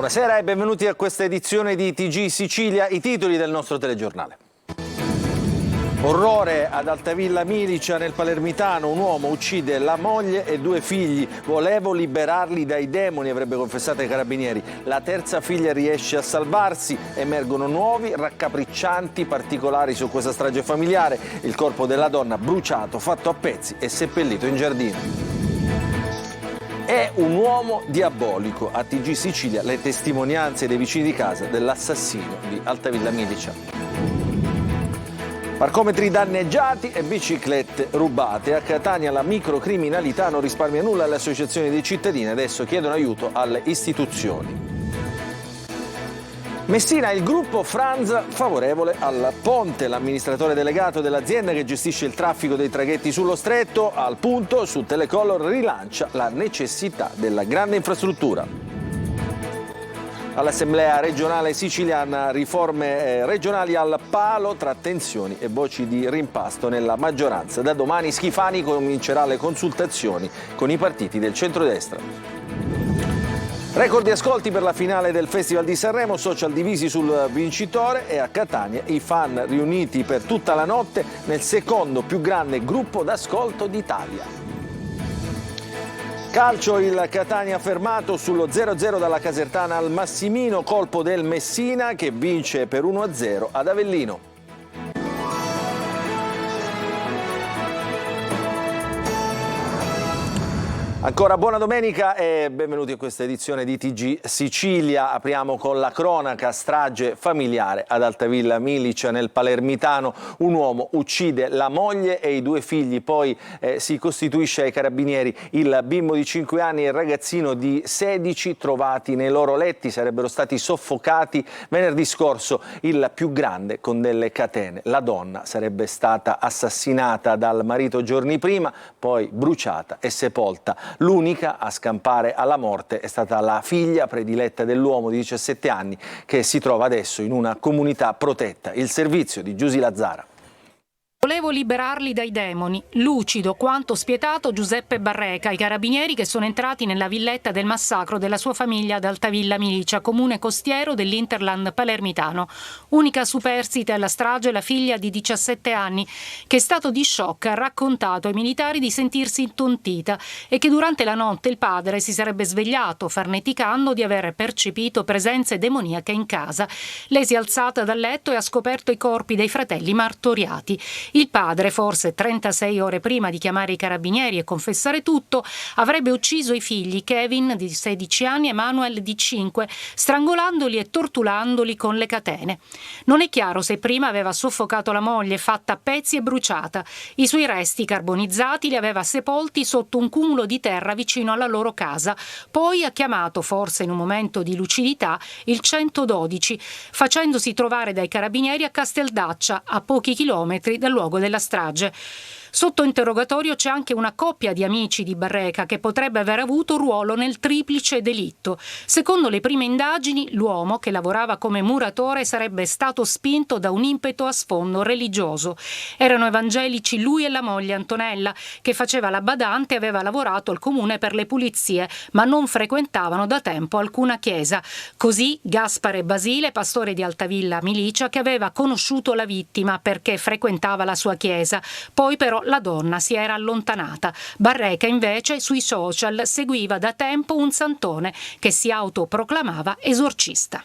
Buonasera e benvenuti a questa edizione di TG Sicilia, i titoli del nostro telegiornale. Orrore ad Altavilla Milicia nel Palermitano, un uomo uccide la moglie e 2 figli. Volevo liberarli dai demoni, avrebbe confessato ai carabinieri. La terza figlia riesce a salvarsi, emergono nuovi raccapriccianti particolari su questa strage familiare. Il corpo della donna bruciato, fatto a pezzi e seppellito in giardino. È un uomo diabolico. A TG Sicilia le testimonianze dei vicini di casa dell'assassino di Altavilla Milicia. Parcometri danneggiati e biciclette rubate. A Catania la microcriminalità non risparmia nulla alle associazioni dei cittadini, adesso chiedono aiuto alle istituzioni. Messina, il gruppo Franz favorevole al ponte. L'amministratore delegato dell'azienda che gestisce il traffico dei traghetti sullo stretto, al punto, su Telecolor rilancia la necessità della grande infrastruttura. All'Assemblea regionale siciliana, riforme regionali al palo tra tensioni e voci di rimpasto nella maggioranza. Da domani Schifani comincerà le consultazioni con i partiti del centrodestra. Record di ascolti per la finale del Festival di Sanremo, social divisi sul vincitore, e a Catania i fan riuniti per tutta la notte nel secondo più grande gruppo d'ascolto d'Italia. Calcio, il Catania fermato sullo 0-0 dalla Casertana al Massimino, colpo del Messina che vince per 1-0 ad Avellino. Ancora buona domenica e benvenuti a questa edizione di TG Sicilia. Apriamo con la cronaca: strage familiare ad Altavilla Milicia nel Palermitano. Un uomo uccide la moglie e i 2 figli, poi si costituisce ai carabinieri il bimbo di 5 anni e il ragazzino di 16 trovati nei loro letti. Sarebbero stati soffocati venerdì scorso, il più grande con delle catene. La donna sarebbe stata assassinata dal marito giorni prima, poi bruciata e sepolta. L'unica a scampare alla morte è stata la figlia prediletta dell'uomo di 17 anni che si trova adesso in una comunità protetta. Il servizio di Giusy Lazzara. Volevo liberarli dai demoni. Lucido quanto spietato Giuseppe Barreca, i carabinieri che sono entrati nella villetta del massacro della sua famiglia ad Altavilla Milicia, comune costiero dell'Interland palermitano. Unica superstite alla strage la figlia di 17 anni, che in stato di shock ha raccontato ai militari di sentirsi intontita e che durante la notte il padre si sarebbe svegliato farneticando di aver percepito presenze demoniache in casa. Lei si è alzata dal letto e ha scoperto i corpi dei fratelli martoriati. Il padre, forse 36 ore prima di chiamare i carabinieri e confessare tutto, avrebbe ucciso i figli Kevin di 16 anni e Manuel di 5, strangolandoli e torturandoli con le catene. Non è chiaro se prima aveva soffocato la moglie, fatta a pezzi e bruciata. I suoi resti carbonizzati li aveva sepolti sotto un cumulo di terra vicino alla loro casa. Poi ha chiamato, forse in un momento di lucidità, il 112, facendosi trovare dai carabinieri a Casteldaccia, a pochi chilometri dal luogo della strage. Sotto interrogatorio c'è anche una coppia di amici di Barreca che potrebbe aver avuto ruolo nel triplice delitto. Secondo le prime indagini, l'uomo, che lavorava come muratore, sarebbe stato spinto da un impeto a sfondo religioso. Erano evangelici lui e la moglie Antonella, che faceva la badante e aveva lavorato al comune per le pulizie, ma non frequentavano da tempo alcuna chiesa. Così Gaspare Basile, pastore di Altavilla Milicia, che aveva conosciuto la vittima perché frequentava la sua chiesa. Poi però la donna si era allontanata. Barreca invece sui social seguiva da tempo un santone che si autoproclamava esorcista.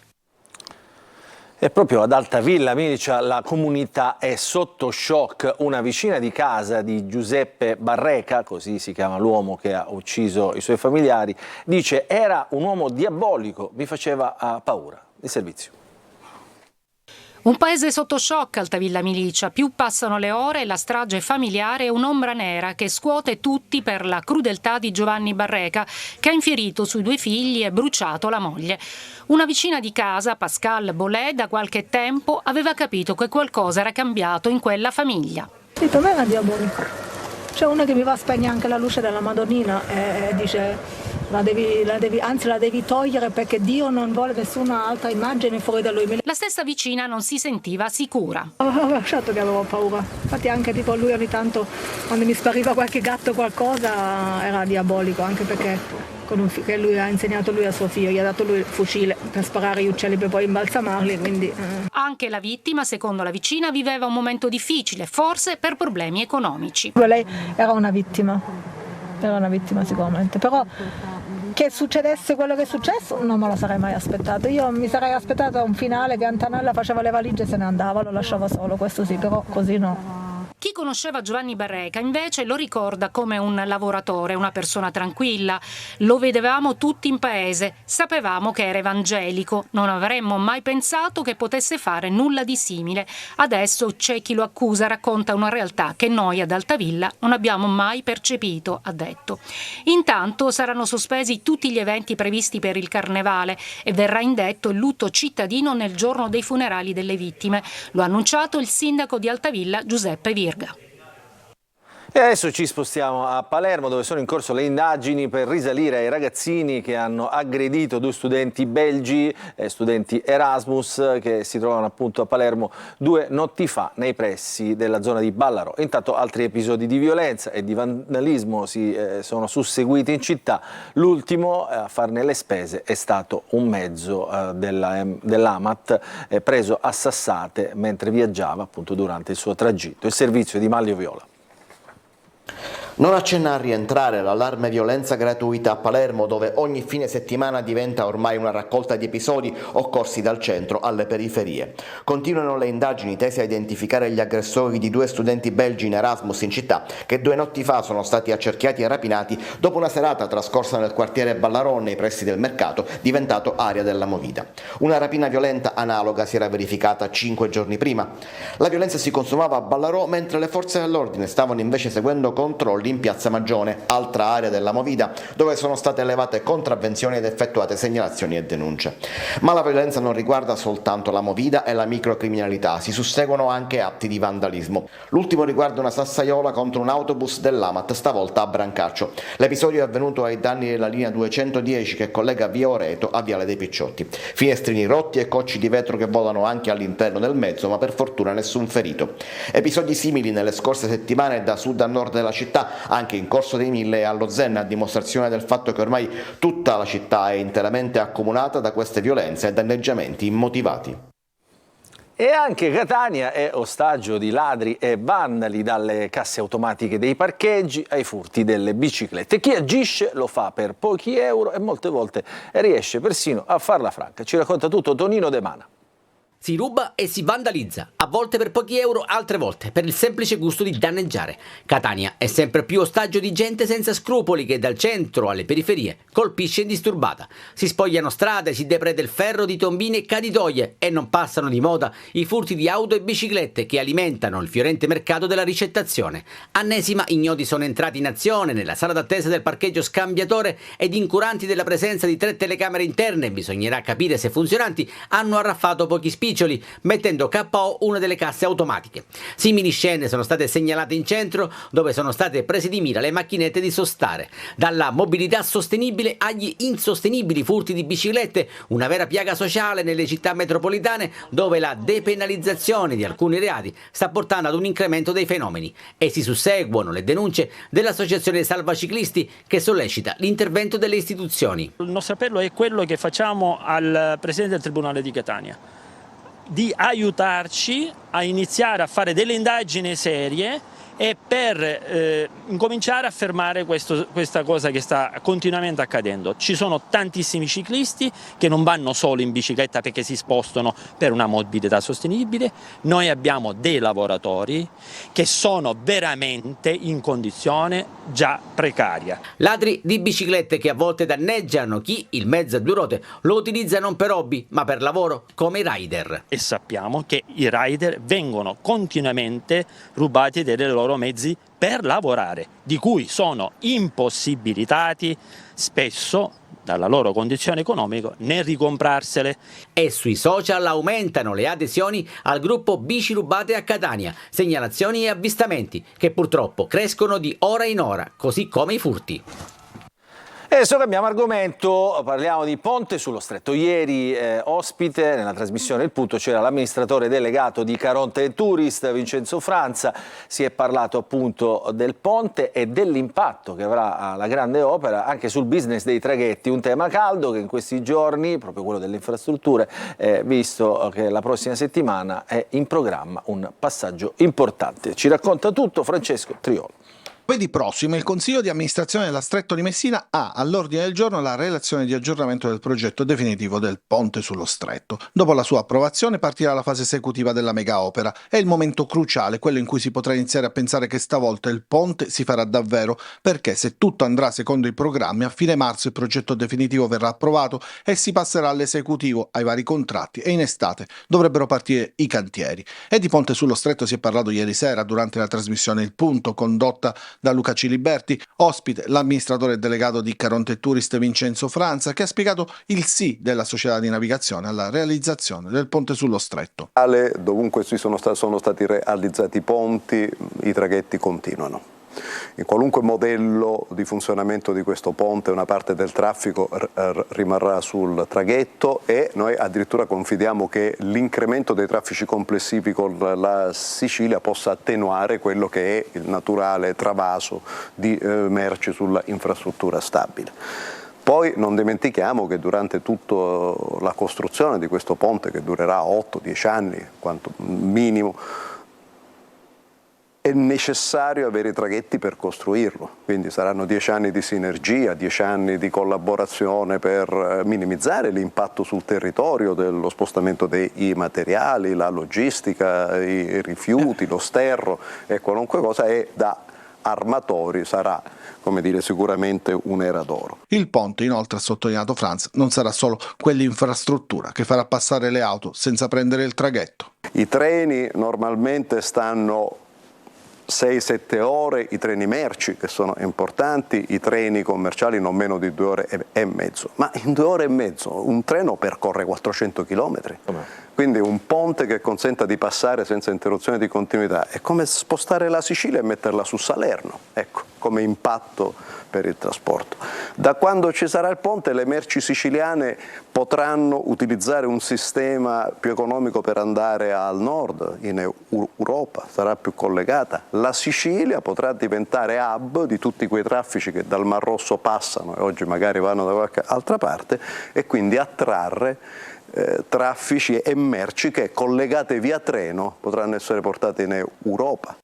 E proprio ad Altavilla Milicia la comunità è sotto shock. Una vicina di casa di Giuseppe Barreca, così si chiama l'uomo che ha ucciso i suoi familiari, dice: era un uomo diabolico, mi faceva paura. Il servizio. Un paese sotto shock, Altavilla Milicia. Più passano le ore, la strage familiare è un'ombra nera che scuote tutti per la crudeltà di Giovanni Barreca, che ha infierito sui 2 figli e bruciato la moglie. Una vicina di casa, Pascal Bolè, da qualche tempo aveva capito che qualcosa era cambiato in quella famiglia. Sì, per me era diabolico. C'è uno che mi va a spegnere anche la luce della Madonnina e dice: la devi togliere perché Dio non vuole nessuna altra immagine fuori da lui. La stessa vicina non si sentiva sicura. Certo che avevo paura. Infatti anche tipo lui ogni tanto, quando mi spariva qualche gatto o qualcosa, era diabolico, anche perché che lui ha insegnato lui a suo figlio, gli ha dato lui il fucile per sparare gli uccelli per poi imbalsamarli, quindi... Anche la vittima, secondo la vicina, viveva un momento difficile, forse per problemi economici. Lei era una vittima sicuramente, però che succedesse quello che è successo non me lo sarei mai aspettato. Io mi sarei aspettato un finale che Antonella faceva le valigie e se ne andava, lo lasciava solo, questo sì, però così no. Chi conosceva Giovanni Barreca invece lo ricorda come un lavoratore, una persona tranquilla. Lo vedevamo tutti in paese, sapevamo che era evangelico, non avremmo mai pensato che potesse fare nulla di simile. Adesso c'è chi lo accusa, racconta una realtà che noi ad Altavilla non abbiamo mai percepito, ha detto. Intanto saranno sospesi tutti gli eventi previsti per il Carnevale e verrà indetto il lutto cittadino nel giorno dei funerali delle vittime. Lo ha annunciato il sindaco di Altavilla, Giuseppe Virga. E adesso ci spostiamo a Palermo, dove sono in corso le indagini per risalire ai ragazzini che hanno aggredito 2 studenti belgi, studenti Erasmus, che si trovano appunto a Palermo 2 notti fa nei pressi della zona di Ballarò. Intanto altri episodi di violenza e di vandalismo si sono susseguiti in città. L'ultimo a farne le spese è stato un mezzo dell'Amat preso a sassate mentre viaggiava appunto durante il suo tragitto. Il servizio di Maglio Viola. Non accenna a rientrare l'allarme violenza gratuita a Palermo, dove ogni fine settimana diventa ormai una raccolta di episodi occorsi dal centro alle periferie. Continuano le indagini tese a identificare gli aggressori di 2 studenti belgi in Erasmus in città, che 2 notti fa sono stati accerchiati e rapinati dopo una serata trascorsa nel quartiere Ballarò, nei pressi del mercato, diventato area della movida. Una rapina violenta analoga si era verificata 5 giorni prima. La violenza si consumava a Ballarò mentre le forze dell'ordine stavano invece seguendo controlli in Piazza Magione, altra area della movida, dove sono state elevate contravvenzioni ed effettuate segnalazioni e denunce. Ma la violenza non riguarda soltanto la movida e la microcriminalità, si susseguono anche atti di vandalismo. L'ultimo riguarda una sassaiola contro un autobus dell'Amat, stavolta a Brancaccio. L'episodio è avvenuto ai danni della linea 210 che collega via Oreto a Viale dei Picciotti. Finestrini rotti e cocci di vetro che volano anche all'interno del mezzo, ma per fortuna nessun ferito. Episodi simili nelle scorse settimane da sud a nord della città, anche in Corso dei Mille e allo Zen, a dimostrazione del fatto che ormai tutta la città è interamente accomunata da queste violenze e danneggiamenti immotivati. E anche Catania è ostaggio di ladri e vandali, dalle casse automatiche dei parcheggi ai furti delle biciclette. Chi agisce lo fa per pochi euro e molte volte riesce persino a farla franca. Ci racconta tutto Tonino De Mana. Si ruba e si vandalizza, a volte per pochi euro, altre volte per il semplice gusto di danneggiare. Catania è sempre più ostaggio di gente senza scrupoli che dal centro alle periferie colpisce indisturbata. Si spogliano strade, si depreda il ferro di tombine e caditoie e non passano di moda i furti di auto e biciclette che alimentano il fiorente mercato della ricettazione. Annesima, ignoti sono entrati in azione nella sala d'attesa del parcheggio scambiatore ed incuranti della presenza di 3 telecamere interne, bisognerà capire se funzionanti, hanno arraffato pochi spiccioli, mettendo KO una delle casse automatiche. Simili scene sono state segnalate in centro, dove sono state prese di mira le macchinette di sostare. Dalla mobilità sostenibile agli insostenibili furti di biciclette, una vera piaga sociale nelle città metropolitane, dove la depenalizzazione di alcuni reati sta portando ad un incremento dei fenomeni. E si susseguono le denunce dell'associazione Salvaciclisti, che sollecita l'intervento delle istituzioni. Il nostro appello è quello che facciamo al Presidente del Tribunale di Catania, di aiutarci a iniziare a fare delle indagini serie e per incominciare a fermare questa cosa che sta continuamente accadendo. Ci sono tantissimi ciclisti che non vanno solo in bicicletta perché si spostano per una mobilità sostenibile. Noi abbiamo dei lavoratori che sono veramente in condizione già precaria. Ladri di biciclette che a volte danneggiano chi il mezzo a 2 ruote lo utilizza non per hobby ma per lavoro, come i rider. E sappiamo che i rider vengono continuamente rubati dei loro mezzi per lavorare, di cui sono impossibilitati spesso dalla loro condizione economica nel ricomprarsele. E sui social aumentano le adesioni al gruppo Bici Rubate a Catania, segnalazioni e avvistamenti che purtroppo crescono di ora in ora, così come i furti. E adesso cambiamo argomento, parliamo di Ponte sullo Stretto. Ieri ospite nella trasmissione Il Punto c'era l'amministratore delegato di Caronte Tourist, Vincenzo Franza. Si è parlato appunto del ponte e dell'impatto che avrà la grande opera anche sul business dei traghetti, un tema caldo che in questi giorni, proprio quello delle infrastrutture, visto che la prossima settimana è in programma un passaggio importante. Ci racconta tutto Francesco Triolo. Giovedì prossimo il Consiglio di amministrazione della Stretto di Messina ha all'ordine del giorno la relazione di aggiornamento del progetto definitivo del ponte sullo Stretto. Dopo la sua approvazione partirà la fase esecutiva della mega opera. È il momento cruciale, quello in cui si potrà iniziare a pensare che stavolta il ponte si farà davvero, perché se tutto andrà secondo i programmi, a fine marzo il progetto definitivo verrà approvato e si passerà all'esecutivo, ai vari contratti, e in estate dovrebbero partire i cantieri. E di ponte sullo Stretto si è parlato ieri sera durante la trasmissione Il Punto, condotta da Luca Ciliberti, ospite l'amministratore delegato di Caronte Tourist Vincenzo Franza, che ha spiegato il sì della società di navigazione alla realizzazione del ponte sullo Stretto. Dovunque sono stati realizzati i ponti, i traghetti continuano. In qualunque modello di funzionamento di questo ponte una parte del traffico rimarrà sul traghetto e noi addirittura confidiamo che l'incremento dei traffici complessivi con la Sicilia possa attenuare quello che è il naturale travaso di merci sulla infrastruttura stabile. Poi non dimentichiamo che durante tutta la costruzione di questo ponte, che durerà 8-10 anni, quanto minimo, è necessario avere i traghetti per costruirlo, quindi saranno 10 anni di sinergia, 10 anni di collaborazione per minimizzare l'impatto sul territorio dello spostamento dei materiali, la logistica, i rifiuti, lo sterro e qualunque cosa, e da armatori sarà, come dire, sicuramente un'era d'oro. Il ponte, inoltre, ha sottolineato Franz, non sarà solo quell'infrastruttura che farà passare le auto senza prendere il traghetto. I treni normalmente stanno 6-7 ore, i treni merci che sono importanti, i treni commerciali non meno di 2 ore e mezzo, ma in 2 ore e mezzo un treno percorre 400 km, quindi un ponte che consenta di passare senza interruzione di continuità è come spostare la Sicilia e metterla su Salerno, ecco, come impatto per il trasporto. Da quando ci sarà il ponte le merci siciliane potranno utilizzare un sistema più economico per andare al nord, in Europa, sarà più collegata. La Sicilia potrà diventare hub di tutti quei traffici che dal Mar Rosso passano e oggi magari vanno da qualche altra parte, e quindi attrarre traffici e merci che collegate via treno potranno essere portate in Europa.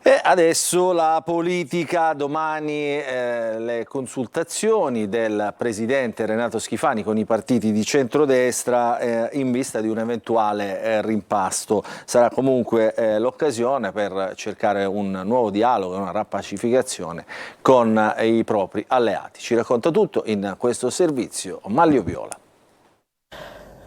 E adesso la politica, domani le consultazioni del presidente Renato Schifani con i partiti di centrodestra in vista di un eventuale rimpasto. Sarà comunque l'occasione per cercare un nuovo dialogo, una riappacificazione con i propri alleati. Ci racconta tutto in questo servizio Maglio Viola.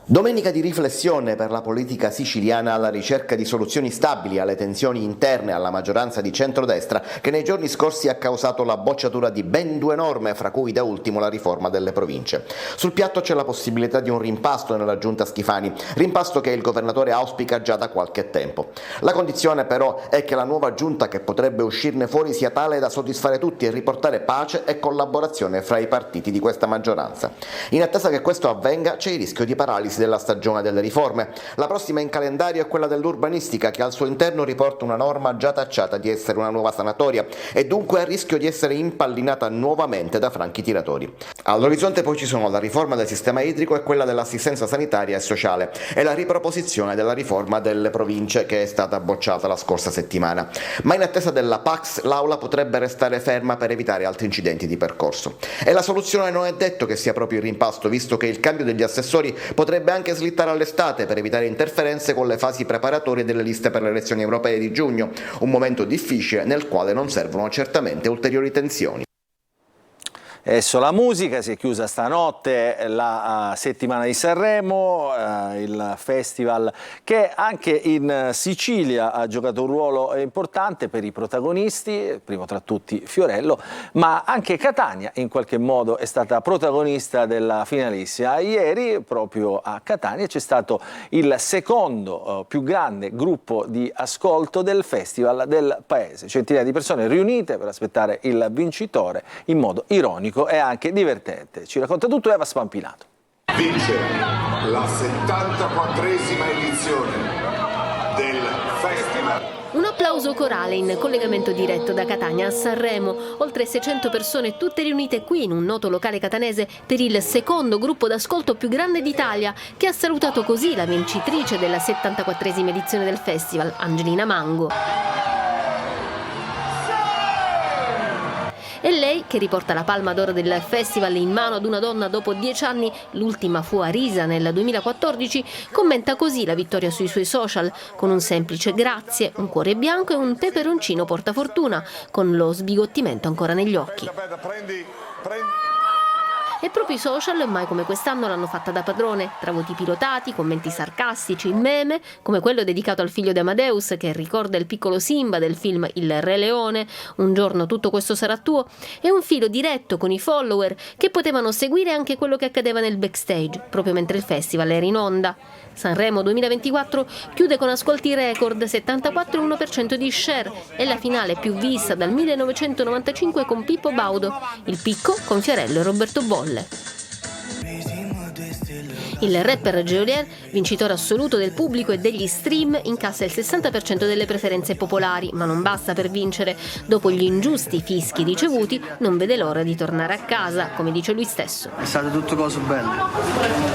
Domenica di riflessione per la politica siciliana alla ricerca di soluzioni stabili alle tensioni interne alla maggioranza di centrodestra che nei giorni scorsi ha causato la bocciatura di ben 2 norme, fra cui da ultimo la riforma delle province. Sul piatto c'è la possibilità di un rimpasto nella giunta Schifani, rimpasto che il governatore auspica già da qualche tempo. La condizione però è che la nuova giunta che potrebbe uscirne fuori sia tale da soddisfare tutti e riportare pace e collaborazione fra i partiti di questa maggioranza. In attesa che questo avvenga c'è il rischio di paralisi della stagione delle riforme. La prossima in calendario è quella dell'urbanistica, che al suo interno riporta una norma già tacciata di essere una nuova sanatoria e dunque a rischio di essere impallinata nuovamente da franchi tiratori. All'orizzonte poi ci sono la riforma del sistema idrico e quella dell'assistenza sanitaria e sociale e la riproposizione della riforma delle province che è stata bocciata la scorsa settimana. Ma in attesa della Pax l'Aula potrebbe restare ferma per evitare altri incidenti di percorso. E la soluzione non è detto che sia proprio il rimpasto, visto che il cambio degli assessori potrebbe anche slittare all'estate per evitare interferenze con le fasi preparatorie delle liste per le elezioni europee di giugno, un momento difficile nel quale non servono certamente ulteriori tensioni. Adesso la musica, si è chiusa stanotte la settimana di Sanremo, il festival che anche in Sicilia ha giocato un ruolo importante per i protagonisti, primo tra tutti Fiorello, ma anche Catania in qualche modo è stata protagonista della finalissima. Ieri proprio a Catania c'è stato il secondo più grande gruppo di ascolto del festival del paese, centinaia di persone riunite per aspettare il vincitore in modo ironico e anche divertente. Ci racconta tutto Eva Spampinato. Vince la 74esima edizione del festival. Un applauso corale in collegamento diretto da Catania a Sanremo. Oltre 600 persone tutte riunite qui in un noto locale catanese per il secondo gruppo d'ascolto più grande d'Italia, che ha salutato così la vincitrice della 74esima edizione del festival, Angelina Mango. E lei, che riporta la palma d'oro del festival in mano ad una donna dopo 10 anni, l'ultima fu Arisa nel 2014, commenta così la vittoria sui suoi social, con un semplice grazie, un cuore bianco e un peperoncino portafortuna, con lo sbigottimento ancora negli occhi. E proprio i social, mai come quest'anno, l'hanno fatta da padrone, tra voti pilotati, commenti sarcastici, meme, come quello dedicato al figlio di Amadeus che ricorda il piccolo Simba del film Il Re Leone, Un giorno tutto questo sarà tuo, e un filo diretto con i follower che potevano seguire anche quello che accadeva nel backstage, proprio mentre il festival era in onda. Sanremo 2024 chiude con ascolti record, 74,1% di share, è la finale più vista dal 1995 con Pippo Baudo, il picco con Fiorello e Roberto Bolle. Il rapper Geolier, vincitore assoluto del pubblico e degli stream, incassa il 60% delle preferenze popolari, ma non basta per vincere. Dopo gli ingiusti fischi ricevuti, non vede l'ora di tornare a casa, come dice lui stesso. È stato tutto cose belle,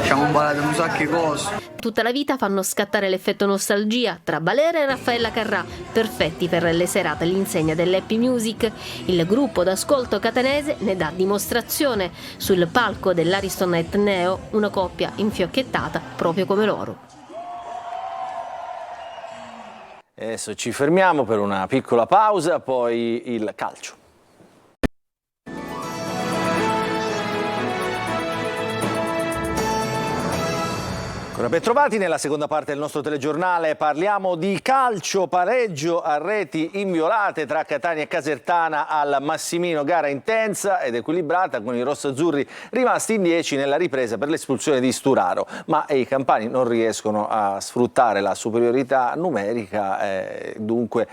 ci abbiamo ballato un sacco di cose. Tutta la vita fanno scattare l'effetto nostalgia tra Balera e Raffaella Carrà, perfetti per le serate all'insegna dell'happy music. Il gruppo d'ascolto catanese ne dà dimostrazione. Sul palco dell'Ariston Etneo, una coppia infiocchettata proprio come loro. Adesso ci fermiamo per una piccola pausa, poi il calcio. Ben trovati nella seconda parte del nostro telegiornale. Parliamo di calcio, pareggio a reti inviolate tra Catania e Casertana al Massimino, gara intensa ed equilibrata con i rossazzurri rimasti in 10 nella ripresa per l'espulsione di Sturaro, ma i campani non riescono a sfruttare la superiorità numerica, dunque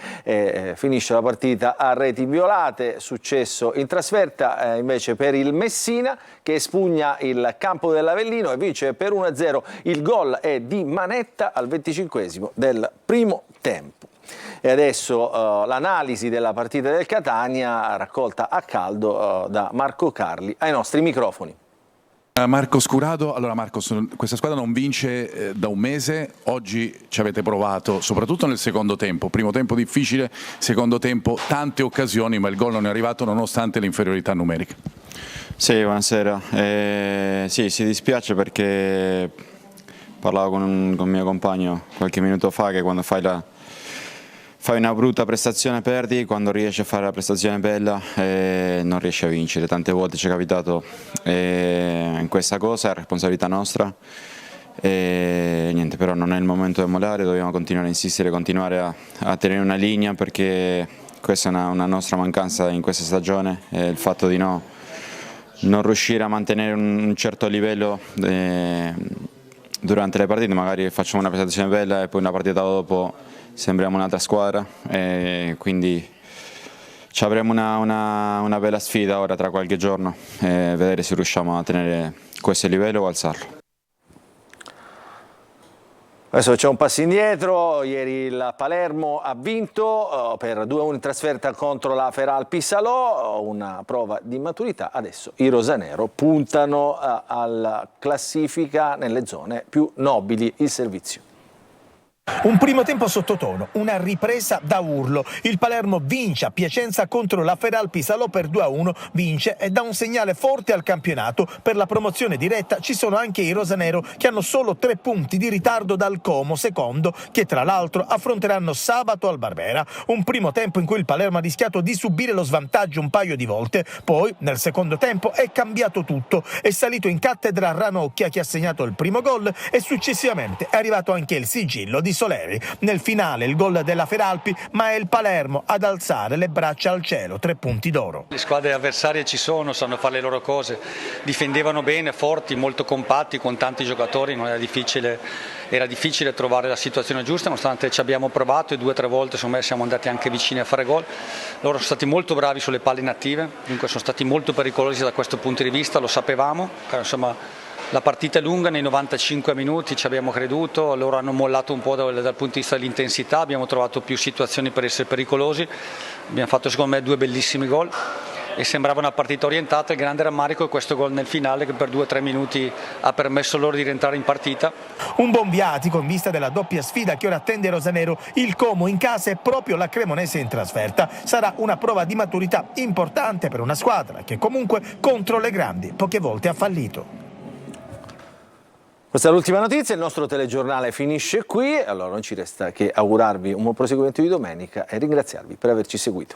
finisce la partita a reti inviolate. Successo in trasferta invece per il Messina, che espugna il campo dell'Avellino e vince per 1-0. Il gol è di Manetta al 25esimo del primo tempo. E adesso l'analisi della partita del Catania raccolta a caldo da Marco Carli ai nostri microfoni. Marco Scurado, allora Marco, questa squadra non vince da un mese, oggi ci avete provato soprattutto nel secondo tempo, primo tempo difficile, secondo tempo tante occasioni ma il gol non è arrivato nonostante l'inferiorità numerica. Sì, buonasera, sì, si dispiace perché parlavo con mio compagno qualche minuto fa che quando fai una brutta prestazione perdi, quando riesci a fare la prestazione bella non riesci a vincere. Tante volte ci è capitato in questa cosa, è responsabilità nostra. Niente, però non è il momento di mollare, dobbiamo continuare a insistere, continuare a tenere una linea perché questa è una nostra mancanza in questa stagione, il fatto di non riuscire a mantenere un certo livello durante le partite, magari facciamo una prestazione bella e poi una partita dopo sembriamo un'altra squadra, quindi ci avremo una bella sfida ora tra qualche giorno e vedere se riusciamo a tenere questo livello o alzarlo. Adesso c'è un passo indietro, ieri il Palermo ha vinto per 2-1 in trasferta contro la Feral Pissalò, una prova di maturità. Adesso i rosanero puntano alla classifica nelle zone più nobili. Il servizio. Un primo tempo sottotono, una ripresa da urlo. Il Palermo vince a Piacenza contro la Feralpi Salò per 2-1, vince e dà un segnale forte al campionato. Per la promozione diretta ci sono anche i rosanero che hanno solo 3 punti di ritardo dal Como secondo, che tra l'altro affronteranno sabato al Barbera. Un primo tempo in cui il Palermo ha rischiato di subire lo svantaggio un paio di volte, poi nel secondo tempo è cambiato tutto. È salito in cattedra Ranocchia che ha segnato il primo gol e successivamente è arrivato anche il sigillo di Soleri. Nel finale il gol della Feralpi, ma è il Palermo ad alzare le braccia al cielo, 3 punti d'oro. Le squadre avversarie ci sono, sanno fare le loro cose, difendevano bene, forti, molto compatti, con tanti giocatori, non era difficile trovare la situazione giusta, nonostante ci abbiamo provato e 2 o 3 volte secondo me siamo andati anche vicini a fare gol. Loro sono stati molto bravi sulle palle inattive, dunque sono stati molto pericolosi da questo punto di vista, lo sapevamo, insomma. La partita è lunga, nei 95 minuti ci abbiamo creduto, loro hanno mollato un po' dal punto di vista dell'intensità, abbiamo trovato più situazioni per essere pericolosi, abbiamo fatto secondo me 2 bellissimi gol e sembrava una partita orientata. Il grande rammarico è questo gol nel finale che per 2 o 3 minuti ha permesso loro di rientrare in partita. Un buon viatico in vista della doppia sfida che ora attende rosanero, il Como in casa e proprio la Cremonese in trasferta. Sarà una prova di maturità importante per una squadra che comunque contro le grandi poche volte ha fallito. Questa è l'ultima notizia, il nostro telegiornale finisce qui, allora non ci resta che augurarvi un buon proseguimento di domenica e ringraziarvi per averci seguito.